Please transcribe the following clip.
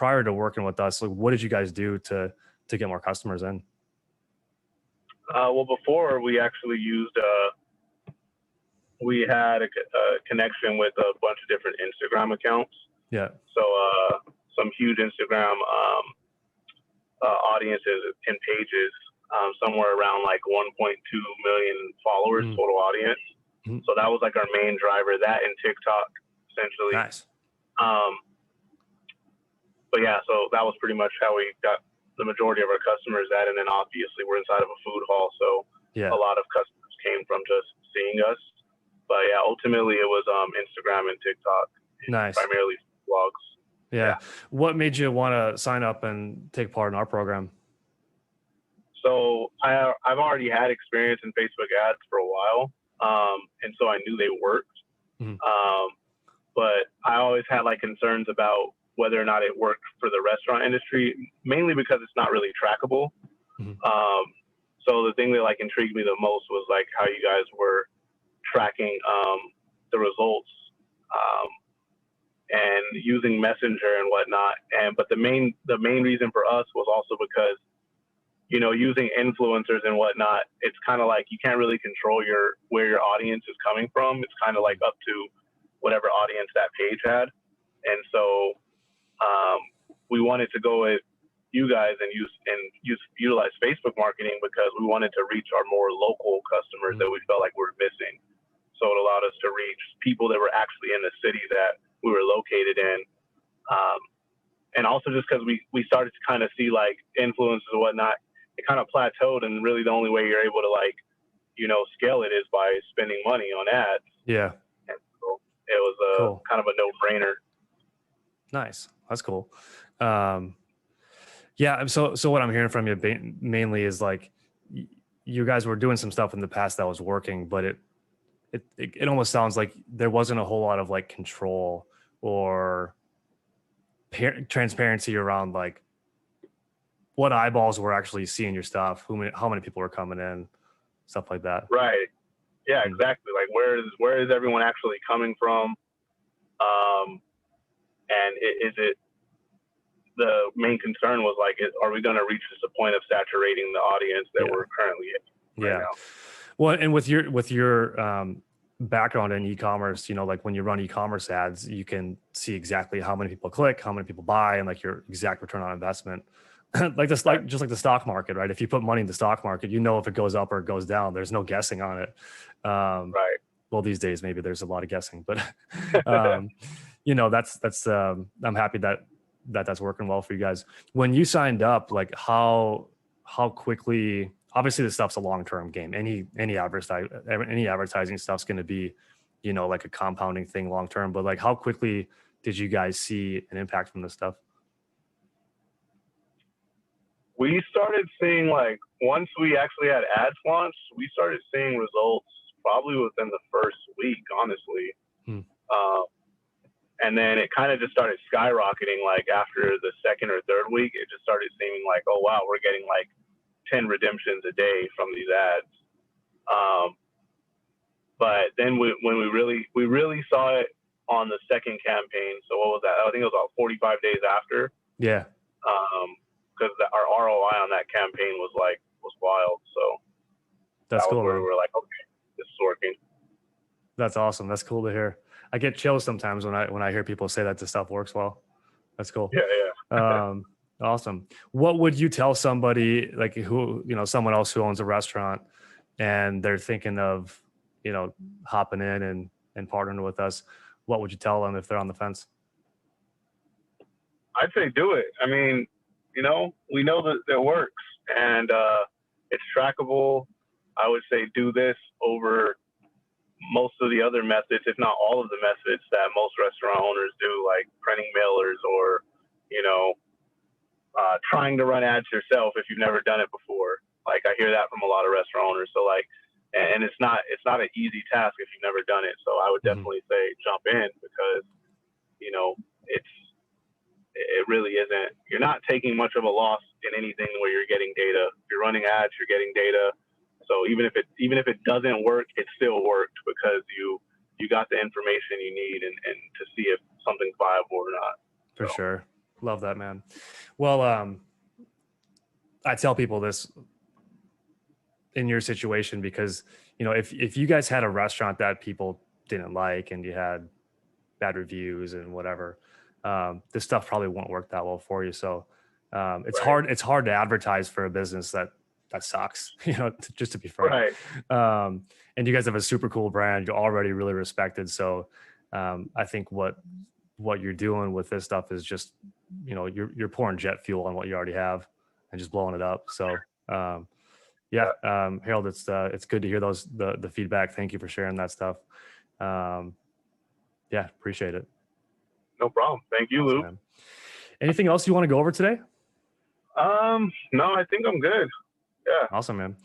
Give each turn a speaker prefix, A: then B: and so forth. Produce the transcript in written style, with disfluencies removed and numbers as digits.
A: prior to working with us, like what did you guys do to get more customers in?
B: Well, before we actually used, we had a connection with a bunch of different Instagram accounts.
A: Yeah.
B: So some huge Instagram audiences and pages, somewhere around like 1.2 million followers total audience. So that was like our main driver, that and TikTok essentially.
A: Nice.
B: But yeah, so that was pretty much how we got the majority of our customers at. And then obviously we're inside of a food hall, so a lot of customers came from just seeing us. But yeah, ultimately it was Instagram and TikTok.
A: Nice.
B: Primarily vlogs.
A: Yeah. What made you want to sign up and take part in our program?
B: So I've already had experience in Facebook ads for a while. And so I knew they worked. But I always had like concerns about whether or not it worked for the restaurant industry, mainly because it's not really trackable. So the thing that like intrigued me the most was like how you guys were tracking the results and using Messenger and whatnot. But the main reason for us was also because, you know, using influencers and whatnot, it's kind of like you can't really control where your audience is coming from. It's kind of like up to whatever audience that page had. And so we wanted to go with you guys and utilize Facebook marketing because we wanted to reach our more local customers that we felt like we were missing. So it allowed us to reach people that were actually in the city that we were located in. And also just because we started to kind of see like influencers and whatnot, it kind of plateaued, and really the only way you're able to like, you know, scale it is by spending money on ads.
A: Yeah.
B: And so it was kind of a no-brainer.
A: Nice. That's cool. Yeah. So what I'm hearing from you mainly is like you guys were doing some stuff in the past that was working, but it almost sounds like there wasn't a whole lot of like control or transparency around like what eyeballs were actually seeing your stuff, how many people were coming in, stuff like that.
B: Right. Yeah, exactly. Like where is everyone actually coming from? And is it, the main concern was like, are we going to reach the point of saturating the audience that we're currently in right now?
A: Well, and with your background in e-commerce, you know, like when you run e-commerce ads, you can see exactly how many people click, how many people buy, and like your exact return on investment. Like this, like just like the stock market, right? If you put money in the stock market, you know if it goes up or it goes down. There's no guessing on it.
B: Right.
A: Well, these days maybe there's a lot of guessing, but you know, that's I'm happy that's working well for you guys. When you signed up, like how quickly? Obviously, this stuff's a long-term game. Any advertising stuff's going to be, you know, like a compounding thing long-term. But like, how quickly did you guys see an impact from this stuff?
B: We started seeing, like, once we actually had ads launched, we started seeing results probably within the first week, honestly. And then it kind of just started skyrocketing. Like after the second or third week, it just started seeming like, oh wow, we're getting like 10 redemptions a day from these ads. But then when we really saw it on the second campaign. So what was that? I think it was about 45 days after.
A: Yeah.
B: Because our ROI on that campaign was wild. So
A: that's cool.
B: Where we were like, okay, this is working.
A: That's awesome. That's cool to hear. I get chills sometimes when I hear people say that the stuff works well. That's cool.
B: Yeah.
A: Awesome. What would you tell somebody like who, you know, someone else who owns a restaurant and they're thinking of, you know, hopping in and partnering with us? What would you tell them if they're on the fence?
B: I'd say do it. I mean, you know, we know that it works and it's trackable. I would say do this over most of the other methods, if not all of the methods that most restaurant owners do, like printing mailers or, you know, trying to run ads yourself if you've never done it before. Like I hear that from a lot of restaurant owners. So like, and it's not an easy task if you've never done it. So I would definitely say jump in because, you know, it really isn't, you're not taking much of a loss in anything where you're getting data. If you're running ads, you're getting data. So even if it doesn't work, it still worked because you got the information you need and to see if something's viable or not.
A: For sure. Love that, man. Well, I tell people this in your situation because, you know, if you guys had a restaurant that people didn't like and you had bad reviews and whatever, this stuff probably won't work that well for you. So it's
B: Right.
A: hard. It's hard to advertise for a business that sucks, you know, just to be frank.
B: Right.
A: And you guys have a super cool brand. You're already really respected. So I think what you're doing with this stuff is just, you know, you're pouring jet fuel on what you already have and just blowing it up. So yeah, Harold, it's good to hear the feedback. Thank you for sharing that stuff. Yeah, appreciate it.
B: No problem. Thank you,
A: Awesome,
B: Luke.
A: man. Anything else you want to go over today?
B: No, I think I'm good. Yeah.
A: Awesome, man.